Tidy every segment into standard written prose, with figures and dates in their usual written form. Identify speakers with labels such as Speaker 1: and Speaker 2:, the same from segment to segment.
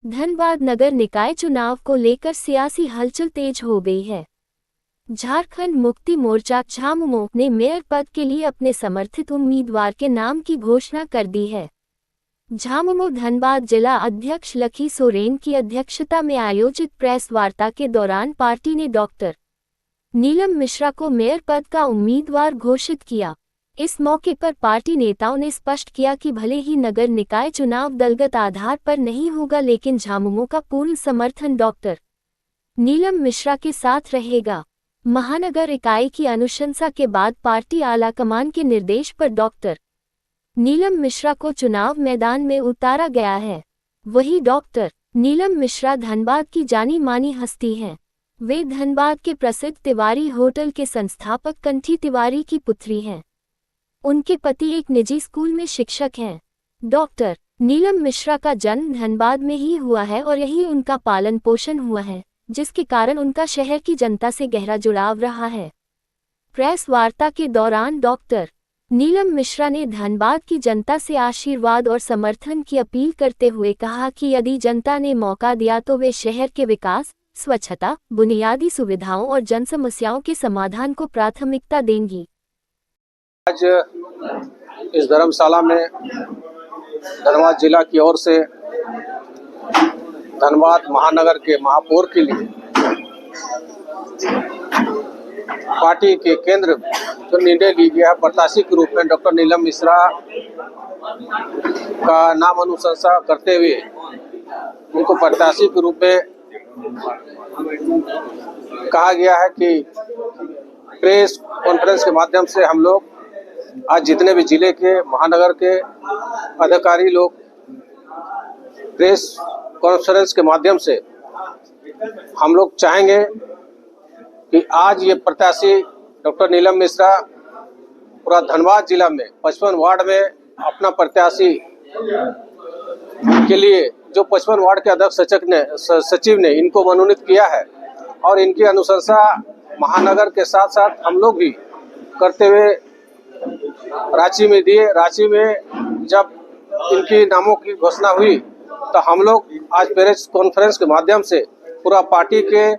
Speaker 1: धनबाद नगर निकाय चुनाव को लेकर सियासी हलचल तेज हो गई है। झारखंड मुक्ति मोर्चा झामुमो ने मेयर पद के लिए अपने समर्थित उम्मीदवार के नाम की घोषणा कर दी है। झामुमो धनबाद जिला अध्यक्ष लकी सोरेन की अध्यक्षता में आयोजित प्रेस वार्ता के दौरान पार्टी ने डॉक्टर नीलम मिश्रा को मेयर पद का उम्मीदवार घोषित किया। इस मौके पर पार्टी नेताओं ने स्पष्ट किया कि भले ही नगर निकाय चुनाव दलगत आधार पर नहीं होगा, लेकिन झामुमो का पूर्ण समर्थन डॉक्टर नीलम मिश्रा के साथ रहेगा। महानगर इकाई की अनुशंसा के बाद पार्टी आलाकमान के निर्देश पर डॉक्टर नीलम मिश्रा को चुनाव मैदान में उतारा गया है। वहीं डॉक्टर नीलम मिश्रा धनबाद की जानी मानी हस्ती हैं। वे धनबाद के प्रसिद्ध तिवारी होटल के संस्थापक कंठी तिवारी की पुत्री हैं। उनके पति एक निजी स्कूल में शिक्षक हैं। डॉक्टर नीलम मिश्रा का जन्म धनबाद में ही हुआ है और यही उनका पालन पोषण हुआ है, जिसके कारण उनका शहर की जनता से गहरा जुड़ाव रहा है। प्रेस वार्ता के दौरान डॉक्टर नीलम मिश्रा ने धनबाद की जनता से आशीर्वाद और समर्थन की अपील करते हुए कहा कि यदि जनता ने मौका दिया तो वे शहर के विकास, स्वच्छता, बुनियादी सुविधाओं और जन समस्याओं के समाधान को प्राथमिकता देंगी।
Speaker 2: आज इस धर्मशाला में धनबाद जिला की ओर से धनबाद महानगर के महापौर के लिए पार्टी के केंद्र जो निर्णय लिया गया है, प्रत्याशी के रूप में डॉक्टर नीलम मिश्रा का नाम अनुशंसा करते हुए उनको प्रत्याशी के रूप में कहा गया है कि प्रेस कॉन्फ्रेंस के माध्यम से हम लोग आज जितने भी जिले के महानगर के अधिकारी लोग प्रेस कॉन्फ्रेंस के माध्यम से हम लोग चाहेंगे कि आज ये प्रत्याशी डॉक्टर नीलम मिश्रा पूरा धनबाद जिला में 55 वार्ड में अपना प्रत्याशी के लिए जो 55 वार्ड के अध्यक्ष सचिव ने इनको मनोनीत किया है और इनकी अनुशंसा महानगर के साथ साथ हम लोग भी करते हुए रांची में दिए। रांची में जब इनकी नामों की घोषणा हुई तो हम लोग आज प्रेस कॉन्फ्रेंस के माध्यम से पूरा पार्टी के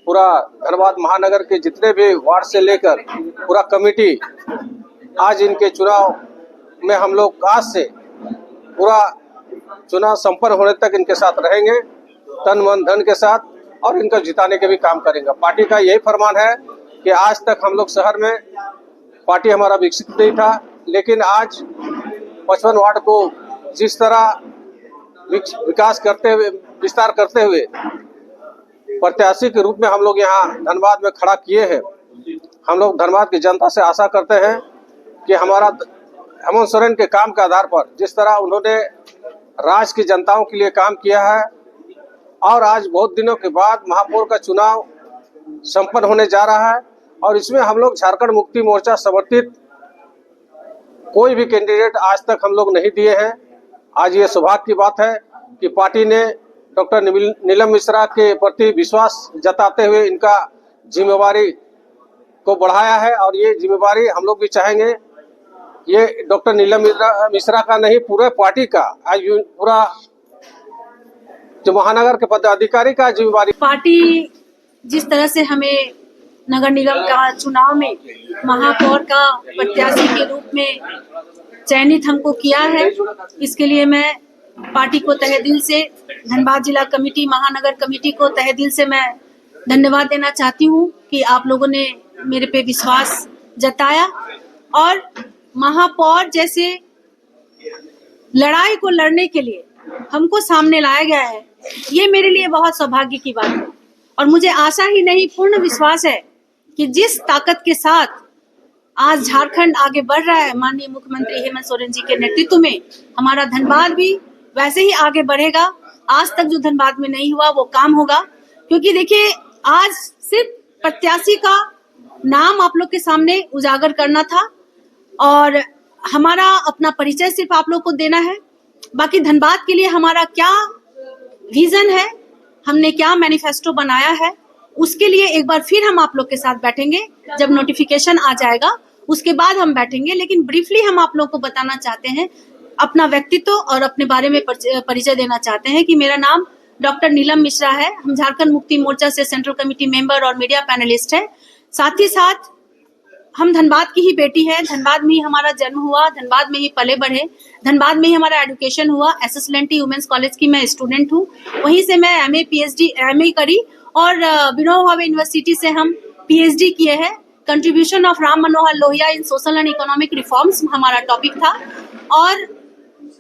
Speaker 2: पूरा धनबाद महानगर के जितने भी वार्ड से लेकर पूरा कमेटी आज इनके चुनाव में हम लोग आज से पूरा चुनाव संपन्न होने तक इनके साथ रहेंगे, तन मन धन के साथ, और इनको जिताने के भी काम करेंगे। पार्टी का यही फरमान है कि आज तक हम लोग शहर में पार्टी हमारा विकसित नहीं था, लेकिन आज 55 वार्ड को जिस तरह विकास करते हुए विस्तार करते हुए प्रत्याशी के रूप में हम लोग यहाँ धनबाद में खड़ा किए हैं। हम लोग धनबाद की जनता से आशा करते हैं कि हमारा हेमंत सोरेन के काम के आधार पर जिस तरह उन्होंने राज्य की जनताओं के लिए काम किया है और आज बहुत दिनों के बाद महापौर का चुनाव संपन्न होने जा रहा है और इसमें हम लोग झारखंड मुक्ति मोर्चा समर्थित कोई भी कैंडिडेट आज तक हम लोग नहीं दिए हैं। आज ये सौभाग्य की बात है कि पार्टी ने डॉक्टर नीलम मिश्रा के प्रति विश्वास जताते हुए इनका जिम्मेवारी को बढ़ाया है और ये जिम्मेवारी हम लोग भी चाहेंगे ये डॉक्टर नीलम मिश्रा का नहीं, पूरे पार्टी का, आज पूरा जो महानगर के पदाधिकारी का जिम्मेवारी।
Speaker 3: पार्टी जिस तरह से हमें नगर निगम का चुनाव में महापौर का प्रत्याशी के रूप में चयनित हमको किया है, इसके लिए मैं पार्टी को तहे दिल से, धनबाद जिला कमेटी, महानगर कमेटी को तहे दिल से मैं धन्यवाद देना चाहती हूँ कि आप लोगों ने मेरे पे विश्वास जताया और महापौर जैसे लड़ाई को लड़ने के लिए हमको सामने लाया गया है। ये मेरे लिए बहुत सौभाग्य की बात है और मुझे आशा ही नहीं, पूर्ण विश्वास है कि जिस ताकत के साथ आज झारखंड आगे बढ़ रहा है माननीय मुख्यमंत्री हेमंत सोरेन जी के नेतृत्व में, हमारा धनबाद भी वैसे ही आगे बढ़ेगा। आज तक जो धनबाद में नहीं हुआ वो काम होगा, क्योंकि देखिए आज सिर्फ प्रत्याशी का नाम आप लोग के सामने उजागर करना था और हमारा अपना परिचय सिर्फ आप लोग को देना है। बाकी धनबाद के लिए हमारा क्या विजन है, हमने क्या मैनिफेस्टो बनाया है, उसके लिए एक बार फिर हम आप लोग के साथ बैठेंगे। जब नोटिफिकेशन आ जाएगा उसके बाद हम बैठेंगे, लेकिन ब्रीफली हम आप लोग को बताना चाहते हैं, अपना व्यक्तित्व और अपने बारे में परिचय देना चाहते हैं कि मेरा नाम डॉक्टर नीलम मिश्रा है। हम झारखंड मुक्ति मोर्चा से सेंट्रल कमेटी मेंबर और मीडिया पैनलिस्ट है। साथ ही साथ हम धनबाद की ही बेटी है। धनबाद में ही हमारा जन्म हुआ, धनबाद में ही पले बढ़े, धनबाद में ही हमारा एजुकेशन हुआ। SSLNT वुमेन्स कॉलेज की मैं स्टूडेंट हूँ। वहीं से मैं MA PhD MA करी और विनोबा भावे यूनिवर्सिटी से हम PhD किए हैं। Contribution of Ram Manohar Lohia in social and economic reforms हमारा टॉपिक था। और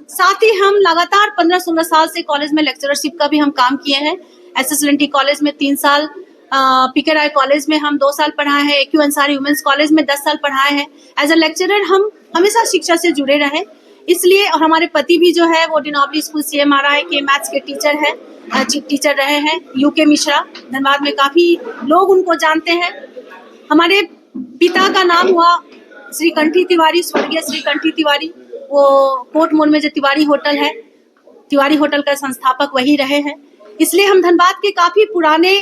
Speaker 3: साथ ही हम लगातार 15-16 साल से कॉलेज में लेक्चरशिप का भी हम काम किए हैं। SSLNT कॉलेज में 3 साल, PK राय कॉलेज में हम 2 साल पढ़ाए हैं, AQ अंसारी वुमेन्स कॉलेज में 10 साल पढ़ाए हैं। एज अ लेक्चरर हम हमेशा शिक्षा से जुड़े रहे, इसलिए। और हमारे पति भी जो है वो डिनोबली स्कूल CMRI के मैथ्स के टीचर है, टीचर रहे हैं। UK मिश्रा, धनबाद में काफी लोग उनको जानते हैं। हमारे पिता का नाम हुआ श्री कंठी तिवारी, स्वर्गीय श्री कंठी तिवारी। वो कोर्ट मोड़ में जो तिवारी होटल है, तिवारी होटल का संस्थापक वही रहे हैं। इसलिए हम धनबाद के काफी पुराने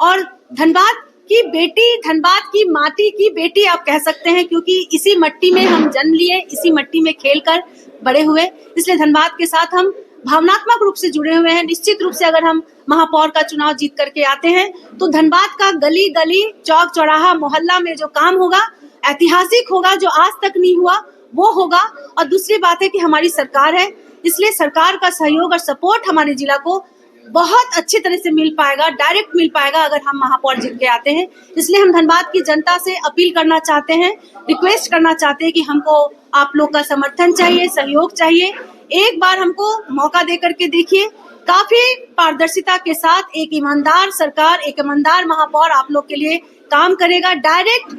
Speaker 3: और धनबाद की बेटी, धनबाद की माटी की बेटी आप कह सकते हैं, क्योंकि इसी मिट्टी में हम जन्म लिए, इसी मिट्टी में खेलकर बड़े हुए। इसलिए धनबाद के साथ हम भावनात्मक रूप से जुड़े हुए हैं। निश्चित रूप से अगर हम महापौर का चुनाव जीत करके आते हैं तो धनबाद का गली गली, चौक चौराहा, मोहल्ला में जो काम होगा, ऐतिहासिक होगा, जो आज तक नहीं हुआ वो होगा। और दूसरी बात है कि हमारी सरकार है, इसलिए सरकार का सहयोग और सपोर्ट हमारे जिला को बहुत अच्छी तरह से मिल पाएगा, डायरेक्ट मिल पाएगा अगर हम महापौर जीत के आते हैं। इसलिए हम धनबाद की जनता से अपील करना चाहते हैं, रिक्वेस्ट करना चाहते हैं कि हमको आप लोग का समर्थन चाहिए, सहयोग चाहिए। एक बार हमको मौका दे करके देखिए। काफी पारदर्शिता के साथ एक ईमानदार सरकार, एक ईमानदार महापौर आप लोग के लिए काम करेगा। डायरेक्ट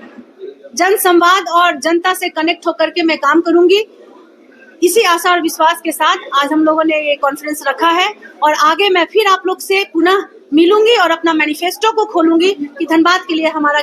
Speaker 3: जन संवाद और जनता से कनेक्ट होकर के मैं काम करूंगी। इसी आशा और विश्वास के साथ आज हम लोगों ने ये कॉन्फ्रेंस रखा है और आगे मैं फिर आप लोग से पुनः मिलूंगी और अपना मैनिफेस्टो को खोलूंगी कि धनबाद के लिए हमारा